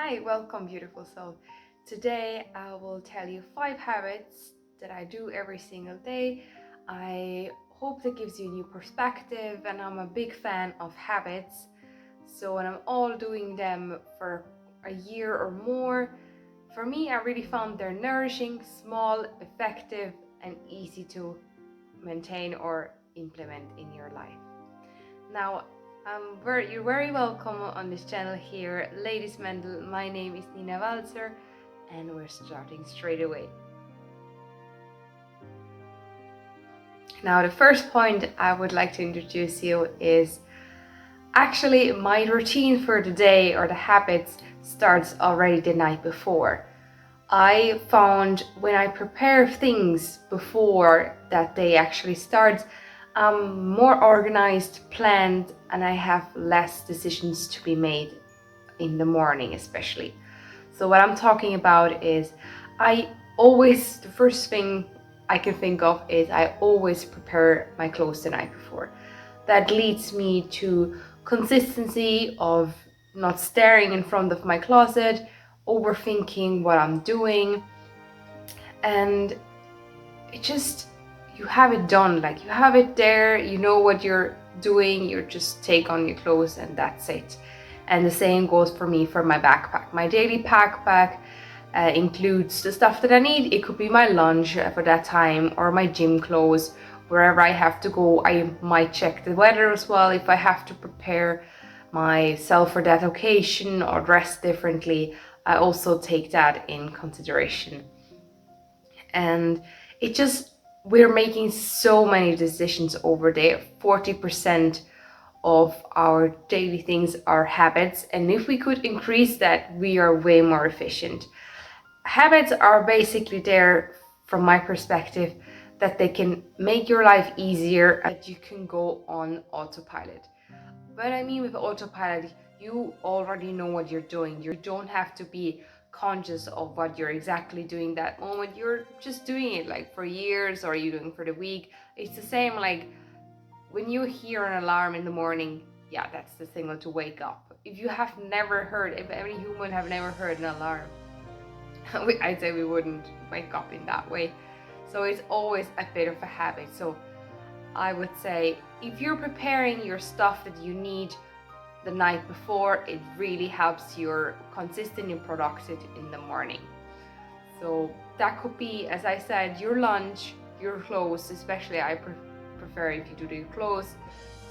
Hi, welcome, beautiful soul. Today I will tell you 5 habits that I do every single day. I hope that gives you a new perspective, and I'm a big fan of habits. So, when I'm all doing them for a year or more, for me, I really found they're nourishing, small, effective, and easy to maintain or implement in your life. Now, you're very welcome on this channel here, Ladies Mendel. My name is Nina Walzer, and we're starting straight away. Now, the first point I would like to introduce you is actually my routine for the day, or the habits, starts already the night before. I found when I prepare things before that day actually starts, I'm more organized, planned, and I have less decisions to be made in the morning, especially. So, what I'm talking about is the first thing I can think of is I always prepare my clothes the night before. That leads me to consistency of not staring in front of my closet, overthinking what I'm doing, and it just, you have it done, like you have it there, you know what you're doing, you just take on your clothes and that's it. And the same goes for me for my backpack. My daily backpack includes the stuff that I need. It could be my lunch for that time, or my gym clothes. Wherever I have to go, I might check the weather as well if I have to prepare myself for that occasion or dress differently. I also take that in consideration. And it just, we're making so many decisions over there. 40% of our daily things are habits, and if we could increase that, we are way more efficient. Habits are basically there, from my perspective, that they can make your life easier, that you can go on autopilot. What I mean with autopilot, you already know what you're doing. You don't have to be conscious of what you're exactly doing that moment. You're just doing it like for years, or you're doing for the week. It's the same like when you hear an alarm in the morning, yeah, that's the signal to wake up. If any human have never heard an alarm, I'd say we wouldn't wake up in that way. So it's always a bit of a habit. So I would say if you're preparing your stuff that you need the night before, it really helps you're consistent and productive in the morning. So that could be, as I said, your lunch, your clothes, especially I prefer if you do your clothes,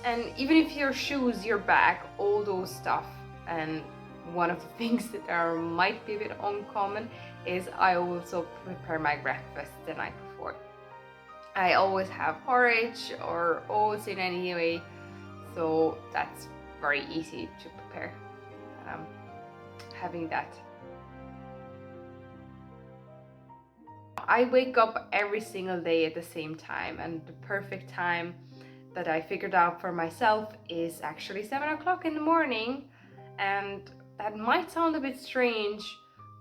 and even if your shoes, your bag, all those stuff. And one of the things that are might be a bit uncommon is I also prepare my breakfast the night before. I always have porridge or oats in any way, so that's very easy to prepare. Um, Having that. I wake up every single day at the same time, and the perfect time that I figured out for myself is actually 7 o'clock in the morning. And that might sound a bit strange,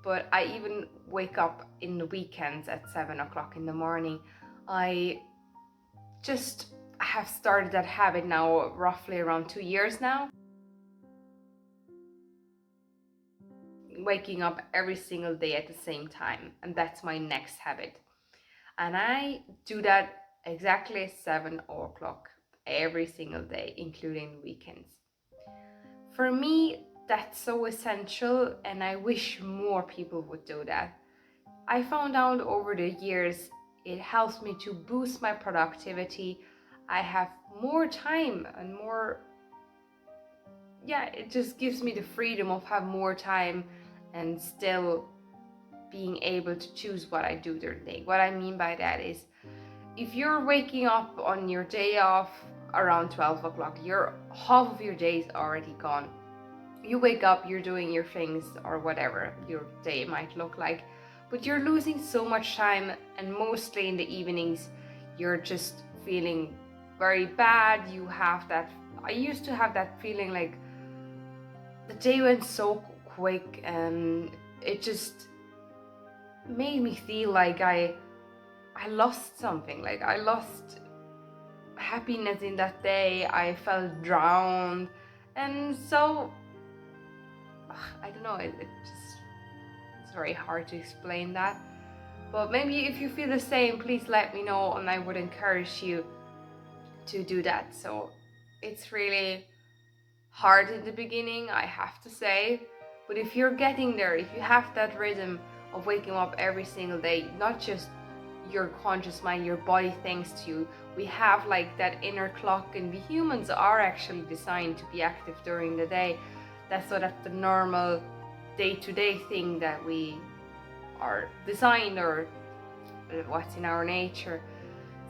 but I even wake up in the weekends at 7 o'clock in the morning. I just have started that habit now roughly around 2 years now. Waking up every single day at the same time, and that's my next habit. And I do that exactly 7 o'clock every single day, including weekends. For me, that's so essential, and I wish more people would do that. I found out over the years it helps me to boost my productivity. I have more time and more, yeah, it just gives me the freedom of have more time and still being able to choose what I do during the day. What I mean by that is, if you're waking up on your day off around 12 o'clock, your half of your day is already gone. You wake up, you're doing your things or whatever your day might look like, but you're losing so much time, and mostly in the evenings, you're just feeling very bad. I used to have that feeling like the day went so quick, and it just made me feel like I lost something, like I lost happiness in that day. I felt drowned, and so I don't know, it's very hard to explain that. But maybe if you feel the same, please let me know, and I would encourage you to do that. So it's really hard in the beginning, I have to say, but if you're getting there, if you have that rhythm of waking up every single day, not just your conscious mind, your body thanks to you. We have like that inner clock, and we humans are actually designed to be active during the day. That's the normal day-to-day thing that we are designed, or what's in our nature.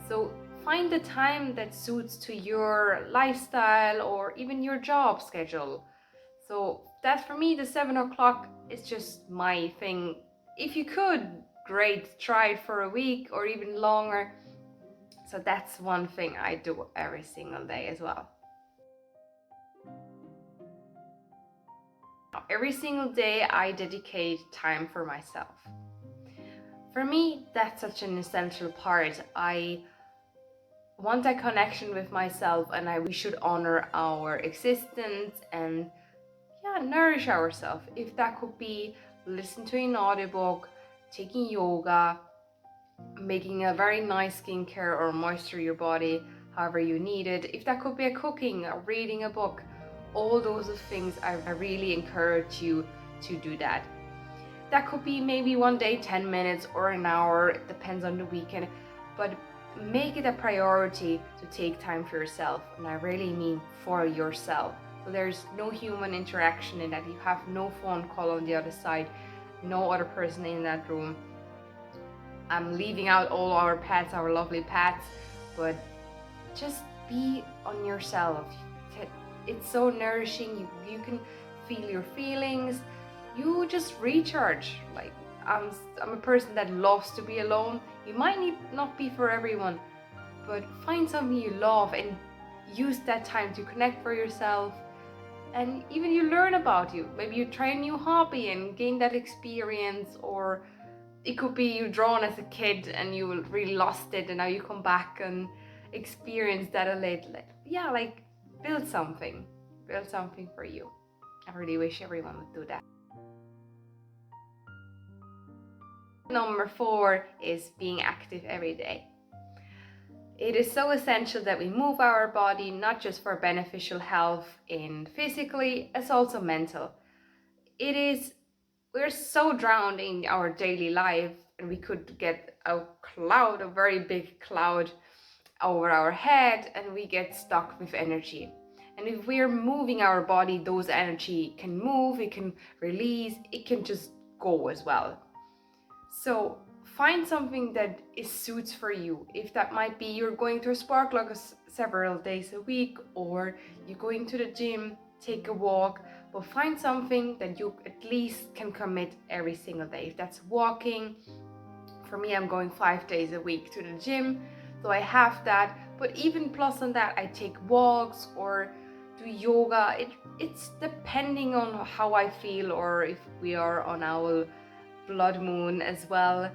So find the time that suits to your lifestyle or even your job schedule. So that for me, the 7 o'clock is just my thing. If you could, great, try it for a week or even longer. So that's one thing I do every single day as well. Every single day I dedicate time for myself. For me, that's such an essential part. I want that connection with myself, and we should honor our existence and nourish ourselves. If that could be listen to an audiobook, taking yoga, making a very nice skincare or moisture your body however you need it. If that could be a cooking, or reading a book, all those are things I really encourage you to do that. That could be maybe one day 10 minutes or an hour, it depends on the weekend, but make it a priority to take time for yourself, and I really mean for yourself. So there's no human interaction in that. You have no phone call on the other side, no other person in that room. I'm leaving out all our pets, our lovely pets, but just be on yourself. It's so nourishing. You can feel your feelings. You just recharge. Like I'm a person that loves to be alone. It might not be for everyone, but find something you love and use that time to connect for yourself. And even you learn about you. Maybe you try a new hobby and gain that experience, or it could be you drawn as a kid and you really lost it and now you come back and experience that a little. Like build something for you. I really wish everyone would do that. Number 4 is being active every day. It is so essential that we move our body, not just for beneficial health in physically, it's also mental. We're so drowned in our daily life, and we could get a very big cloud over our head, and we get stuck with energy. And if we're moving our body, those energy can move, it can release, it can just go as well. So find something that suits for you. If that might be you're going to a spark plug several days a week, or you're going to the gym, take a walk, but find something that you at least can commit every single day. If that's walking, for me, I'm going 5 days a week to the gym, so I have that. But even plus on that, I take walks or do yoga. It's depending on how I feel, or if we are on our blood moon as well.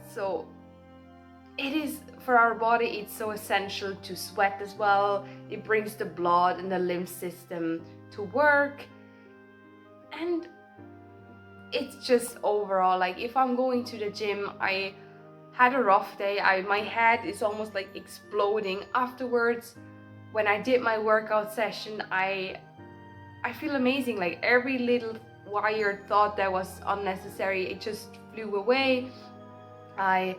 So it is for our body, it's so essential to sweat as well. It brings the blood and the lymph system to work, and it's just overall, like if I'm going to the gym, I had a rough day, my head is almost like exploding afterwards. When I did my workout session, I feel amazing. Like every little wired thought that was unnecessary, it just flew away. I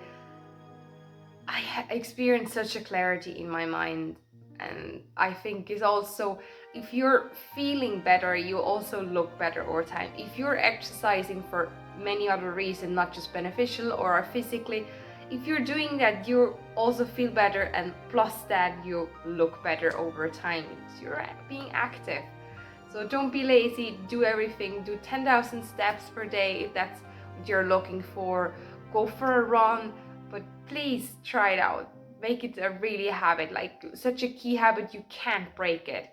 experienced such a clarity in my mind, and I think is also, if you're feeling better, you also look better over time. If you're exercising for many other reasons, not just beneficial or physically, if you're doing that, you also feel better, and plus that you look better over time. You're being active. So don't be lazy, do everything, do 10,000 steps per day if that's what you're looking for. Go for a run, but please try it out. Make it a really habit, like such a key habit, you can't break it.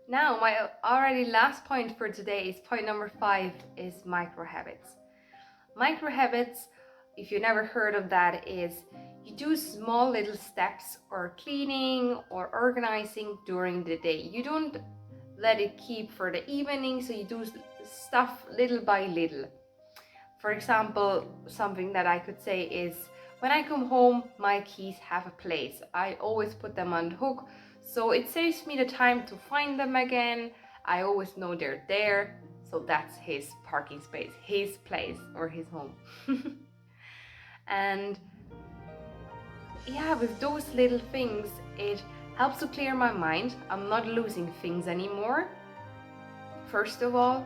Now, my already last point for today is point number 5, is micro habits. Micro habits, if you never heard of that, is You do small little steps or cleaning or organizing during the day. You don't let it keep for the evening, so you do stuff little by little. For example, something that I could say is, when I come home, my keys have a place. I always put them on the hook, so it saves me the time to find them again. I always know they're there, so that's his parking space, his place, or his home. And yeah, with those little things, it helps to clear my mind. I'm not losing things anymore, first of all,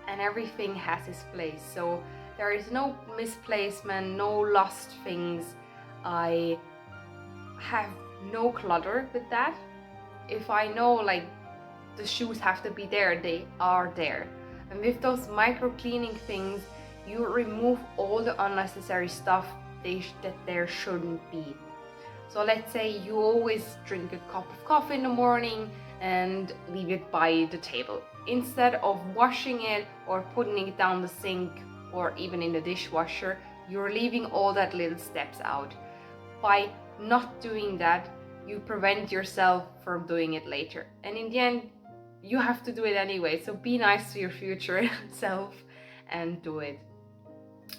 and everything has its place. So there is no misplacement, no lost things. I have no clutter with that. If I know like the shoes have to be there, they are there. And with those micro cleaning things, you remove all the unnecessary stuff that there shouldn't be. So let's say you always drink a cup of coffee in the morning and leave it by the table. Instead of washing it or putting it down the sink or even in the dishwasher, you're leaving all that little steps out. By not doing that, you prevent yourself from doing it later. And in the end, you have to do it anyway. So be nice to your future self and do it.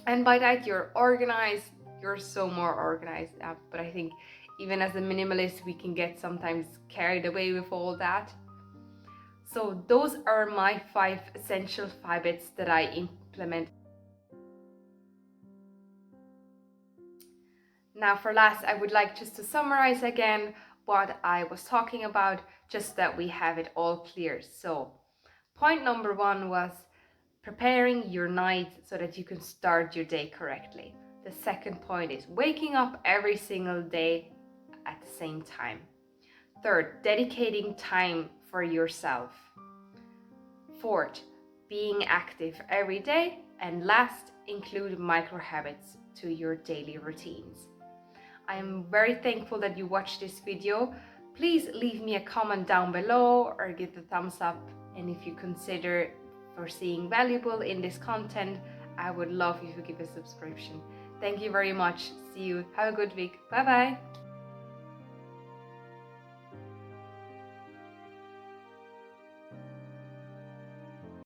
And by that, you're organized. You're so more organized. But I think even as a minimalist, we can get sometimes carried away with all that. So those are my 5 essential habits that I implement. Now for last, I would like just to summarize again what I was talking about, just that we have it all clear. So point number 1 was preparing your night so that you can start your day correctly. The second point is waking up every single day at the same time. Third, dedicating time for yourself. Fourth, being active every day. And last, include micro habits to your daily routines. I am very thankful that you watched this video. Please leave me a comment down below or give the thumbs up. And if you consider seeing valuable in this content, I would love if you give a subscription. Thank you very much. See you. Have a good week. Bye bye.